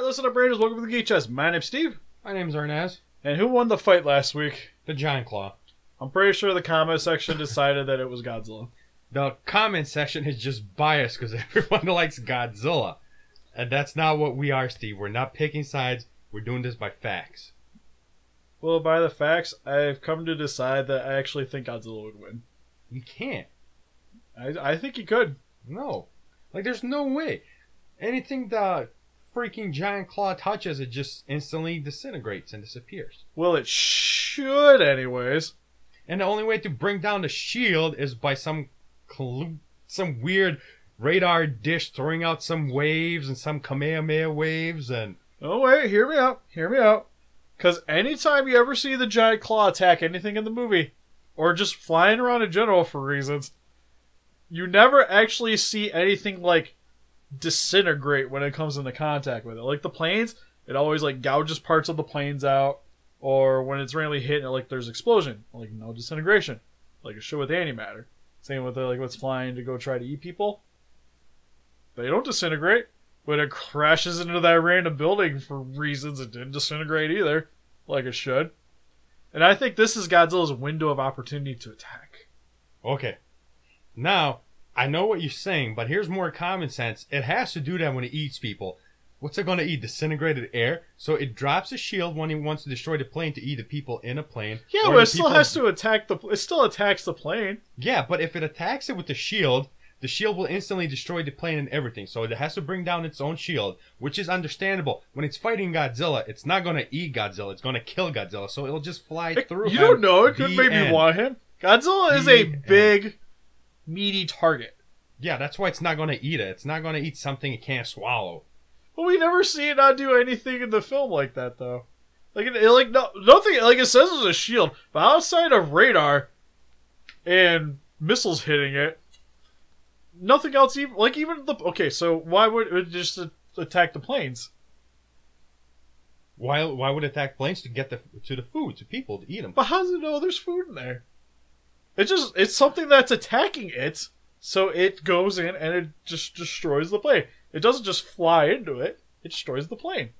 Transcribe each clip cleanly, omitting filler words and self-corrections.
Alright, listen up, Raiders. Welcome to the Geek Chest. My name's Steve. My name's Arnaz. And who won the fight last week? The Giant Claw. I'm pretty sure the comment section decided that it was Godzilla. The comment section is just biased because everyone likes Godzilla. And that's not what we are, Steve. We're not picking sides. We're doing this by facts. Well, by the facts, I've come to decide that I actually think Godzilla would win. You can't. I think he could. No. Like, there's no way. Anything the freaking Giant Claw touches, it just instantly disintegrates and disappears. Well, it should anyways. And the only way to bring down the shield is by some weird radar dish throwing out some waves and some Kamehameha waves and... Oh, wait. Hear me out. Hear me out. Because anytime you ever see the Giant Claw attack anything in the movie, or just flying around in general for reasons, you never actually see anything, like, disintegrate when it comes into contact with it. Like the planes, it always, like, gouges parts of the planes out, or when it's randomly hit, like, there's explosion. Like, no disintegration. Like it should with antimatter. Same with, like, what's flying to go try to eat people. They don't disintegrate. When it crashes into that random building for reasons, it didn't disintegrate either, like it should. And I think this is Godzilla's window of opportunity to attack. Okay. Now, I know what you're saying, but here's more common sense. It has to do that when it eats people. What's it going to eat? Disintegrated air? So it drops a shield when it wants to destroy the plane to eat the people in a plane. Yeah, but it still has to attack the... It still attacks the plane. Yeah, but if it attacks it with the shield will instantly destroy the plane and everything. So it has to bring down its own shield, which is understandable. When it's fighting Godzilla, it's not going to eat Godzilla. It's going to kill Godzilla. So it'll just fly through him. You don't know. It could maybe want him. Godzilla is a big, meaty target. Yeah, that's why it's not going to eat it. It's not going to eat something it can't swallow. But we never see it not do anything in the film like that, though. Like, nothing. Like it says it's a shield, but outside of radar and missiles hitting it, nothing else. Even the okay. So why would it just attack the planes? Why would it attack planes to get to the food, to people to eat them? But how does it know there's food in there? It's something that's attacking it, so it goes in and it just destroys the plane. It doesn't just fly into it; it destroys the plane.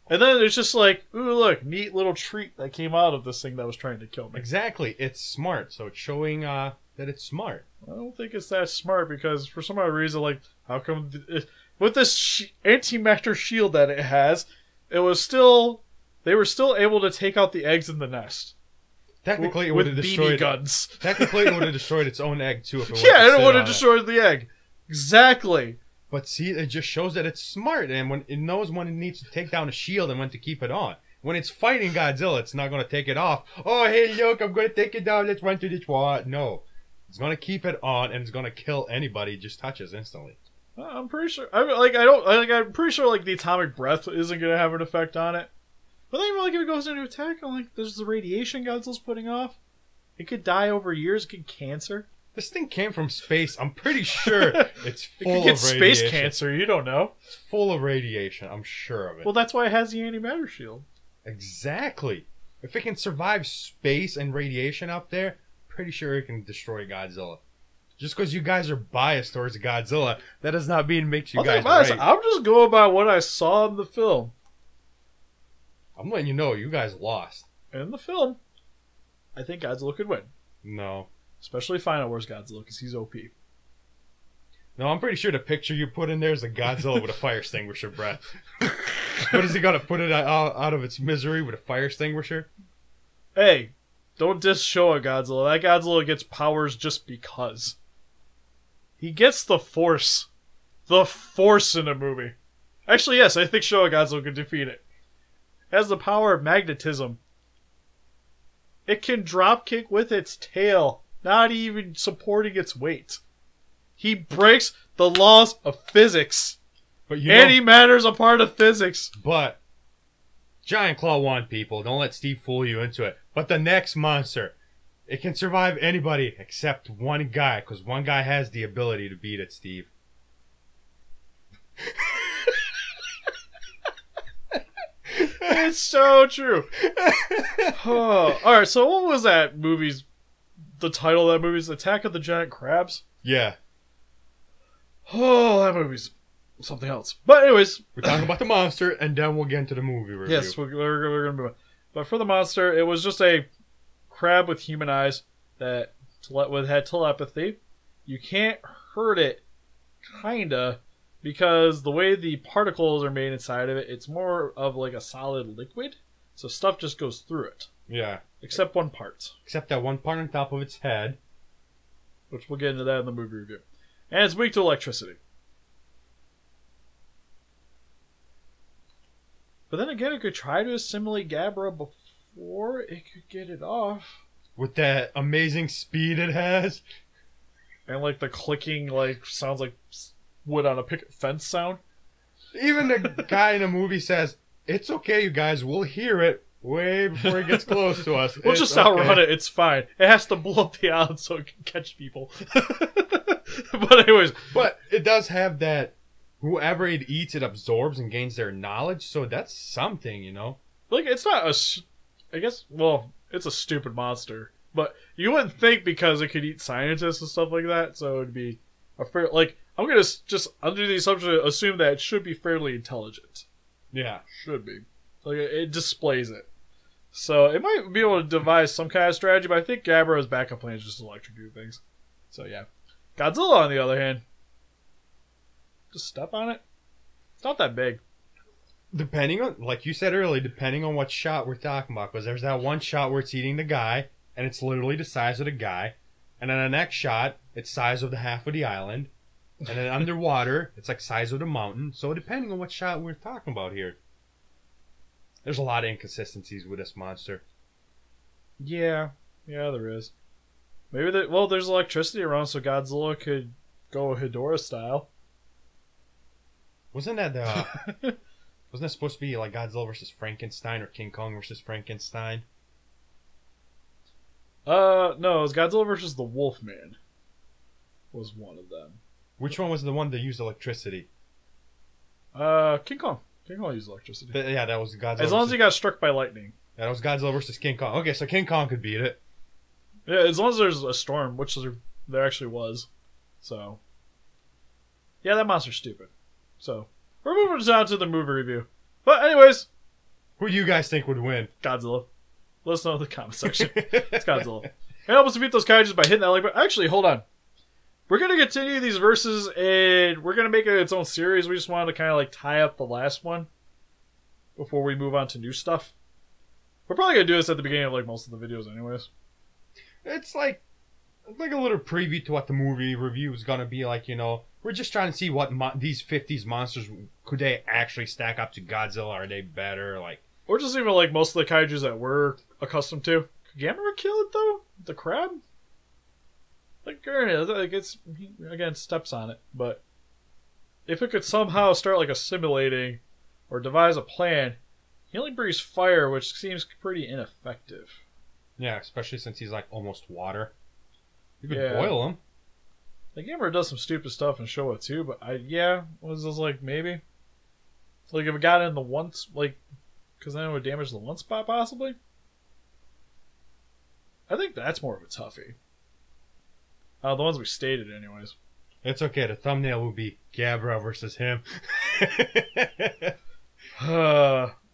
And then it's just like, ooh, look, neat little treat that came out of this thing that was trying to kill me. Exactly, it's smart, so it's showing that it's smart. I don't think it's that smart because for some odd reason, like, how come with this antimatter shield that it has, they were still able to take out the eggs in the nest. Technically, it would have destroyed guns. Technically, it would have destroyed its own egg too. If it it would have destroyed the egg. Exactly. But see, it just shows that it's smart, and when it knows when it needs to take down a shield and when to keep it on. When it's fighting Godzilla, it's not going to take it off. Oh, hey, look, I'm going to take it down. Let's run to this wall. No. It's going to keep it on, and it's going to kill anybody it just touches instantly. I'm pretty sure. I'm pretty sure like the atomic breath isn't going to have an effect on it. But then, like, if it goes into attack, there's the radiation Godzilla's putting off. It could die over years. It could cancer. This thing came from space. I'm pretty sure it's full of radiation. Space cancer. You don't know. It's full of radiation. I'm sure of it. Well, that's why it has the antimatter shield. Exactly. If it can survive space and radiation up there, pretty sure it can destroy Godzilla. Just because you guys are biased towards Godzilla, that does not mean it makes you guys right. I'm just going by what I saw in the film. I'm letting you know, you guys lost. In the film, I think Godzilla could win. No. Especially Final Wars Godzilla, because he's OP. No, I'm pretty sure the picture you put in there is a Godzilla with a fire extinguisher breath. What is he gonna put it out of its misery with a fire extinguisher? Hey, don't just show a Godzilla. That Godzilla gets powers just because. He gets the Force. The Force in a movie. Actually, yes, I think Showa Godzilla could defeat it. It has the power of magnetism. It can dropkick with its tail, not even supporting its weight. He breaks the laws of physics. But antimatter's a part of physics. But Giant Claw won, people. Don't let Steve fool you into it. But the next monster, it can survive anybody except one guy, because one guy has the ability to beat it, Steve. It's so true. Oh, alright, so what was that movie's... The title of that movie's Attack of the Giant Crabs? Yeah. Oh, that movie's something else. But anyways, We're talking about the monster, and then we'll get into the movie review. yes, we're going to move on. But for the monster, it was just a crab with human eyes that had telepathy. You can't hurt it, kinda, because the way the particles are made inside of it, it's more of like a solid liquid. So stuff just goes through it. Yeah. Except one part. Except that one part on top of its head. Which we'll get into that in the movie review. And it's weak to electricity. But then again, it could try to assimilate Gabara before it could get it off. With that amazing speed it has. And like the clicking, like, sounds like wood on a picket fence sound. Even the guy in the movie says, "It's okay, you guys, we'll hear it way before it gets close to us. We'll just outrun it, it's fine. It has to blow up the island so it can catch people." But anyways. But it does have that, whoever it eats, it absorbs and gains their knowledge, so that's something, you know? Like, it's not I guess, well, it's a stupid monster. But you wouldn't think because it could eat scientists and stuff like that, so it'd be a fair, like, I'm gonna just, under the assumption, assume that it should be fairly intelligent. Yeah. Should be. Like, it displays it. So, it might be able to devise some kind of strategy, but I think Gabara's backup plan is just electrocute things. So, yeah. Godzilla, on the other hand, just step on it. It's not that big. Depending on, like you said earlier, depending on what shot we're talking about, because there's that one shot where it's eating the guy, and it's literally the size of the guy, and then the next shot, it's size of the half of the island, and then underwater, it's like size of the mountain, so depending on what shot we're talking about here. There's a lot of inconsistencies with this monster. Yeah. Yeah, there is. Maybe there's electricity around, so Godzilla could go Hedorah style. Wasn't that wasn't that supposed to be like Godzilla versus Frankenstein or King Kong versus Frankenstein? No, it was Godzilla versus the Wolfman. Was one of them. Which one was the one that used electricity? King Kong. King Kong used electricity. Yeah, that was Godzilla. As long as he got struck by lightning. Yeah, that was Godzilla versus King Kong. Okay, so King Kong could beat it. Yeah, as long as there's a storm, which there actually was. So, yeah, that monster's stupid. So, we're moving on to the movie review. But anyways, who do you guys think would win? Godzilla. Let us know in the comment section. It's Godzilla. And help us defeat those kaijus by hitting that like button. Actually, hold on. We're going to continue these verses, and we're going to make it its own series. We just wanted to kind of like tie up the last one before we move on to new stuff. We're probably going to do this at the beginning of like most of the videos anyways. It's like a little preview to what the movie review is going to be like, you know. We're just trying to see what these 50s monsters, could they actually stack up to Godzilla? Are they better? Like, or just even like most of the kaijus that we're accustomed to. Could Gamera kill it though? The crab? Like, it's, again, steps on it. But if it could somehow start like assimilating or devise a plan, he only breathes fire, which seems pretty ineffective. Yeah, especially since he's like almost water. You could boil him. The Gamer does some stupid stuff in Showa too, but was this like maybe? Like if it got in the once, like, because then it would damage the one spot possibly? I think that's more of a toughie. The ones we stated anyways. It's okay, the thumbnail will be Gabara versus him.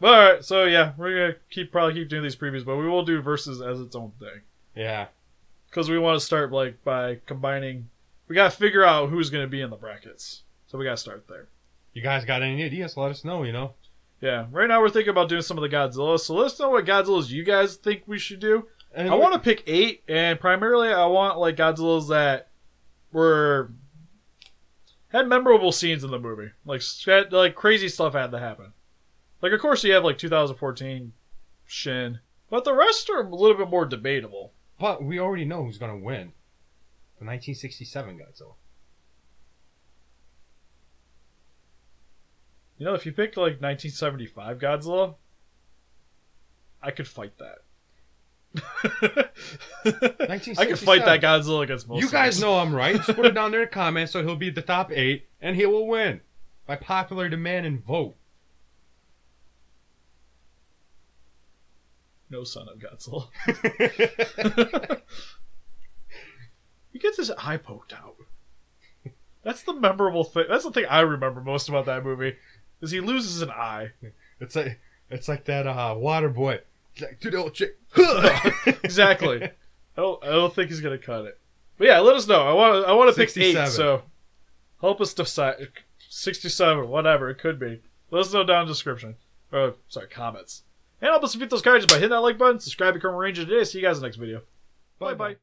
Alright, so yeah, we're gonna probably keep doing these previews, but we will do versus as its own thing. Yeah. Because we want to start like by combining. We gotta figure out who's gonna be in the brackets. So we gotta start there. You guys got any ideas? Let us know, you know. Yeah, right now we're thinking about doing some of the Godzilla, so let us know what Godzillas you guys think we should do. And I want to pick 8, and primarily I want like Godzillas that had memorable scenes in the movie. Like crazy stuff had to happen. Like, of course, you have, like, 2014 Shin. But the rest are a little bit more debatable. But we already know who's going to win. The 1967 Godzilla. You know, if you pick, like, 1975 Godzilla, I could fight that. I could fight that Godzilla against most You guys know I'm right. Just put it down there in the comments so he'll be the top 8, and he will win. By popular demand and vote. No son of Godzilla. He gets his eye poked out. That's the memorable thing. That's the thing I remember most about that movie, is he loses an eye. It's like that water boy. It's like, to the old chick. Exactly. I don't think he's gonna cut it. But yeah, let us know. I want to pick 8. So help us decide. 67, whatever it could be. Let us know down in the description. Comments. And help us beat those cards by hitting that like button. Subscribe, become a ranger today. See you guys in the next video. Bye bye.